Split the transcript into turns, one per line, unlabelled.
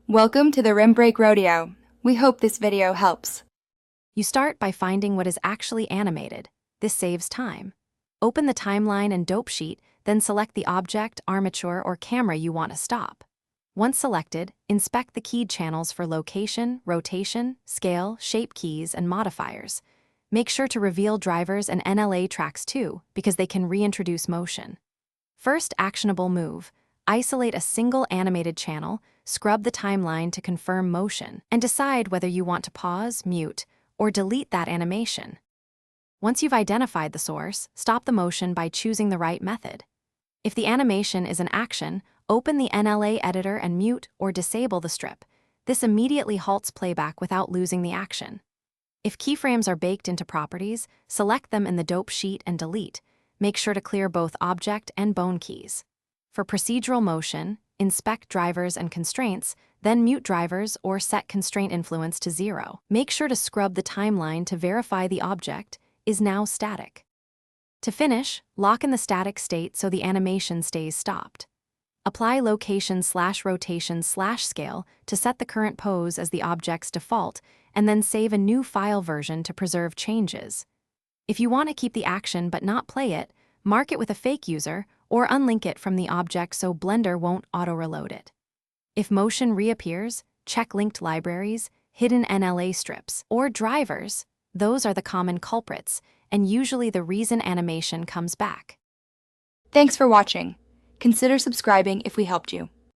Welcome to the Rim Break Rodeo. We hope this video helps.
You start by finding what is actually animated. This saves time. Open the timeline and dope sheet, then select the object, armature, or camera you want to stop. Once selected, inspect the keyed channels for location, rotation, scale, shape keys, and modifiers. Make sure to reveal drivers and NLA tracks too, because they can reintroduce motion. First actionable move: isolate a single animated channel, scrub the timeline to confirm motion, and decide whether you want to pause, mute, or delete that animation. Once you've identified the source, stop the motion by choosing the right method. If the animation is an action, open the NLA editor and mute or disable the strip. This immediately halts playback without losing the action. If keyframes are baked into properties, select them in the dope sheet and delete. Make sure to clear both object and bone keys. For procedural motion, inspect drivers and constraints, then mute drivers or set constraint influence to 0. Make sure to scrub the timeline to verify the object is now static. To finish, lock in the static state so the animation stays stopped. Apply location/rotation/scale to set the current pose as the object's default, and then save a new file version to preserve changes. If you want to keep the action but not play it, mark it with a fake user or unlink it from the object so Blender won't auto-reload it. If motion reappears, check linked libraries, hidden NLA strips, or drivers. Those are the common culprits, and usually the reason animation comes back.
Thanks for watching. Consider subscribing if we helped you.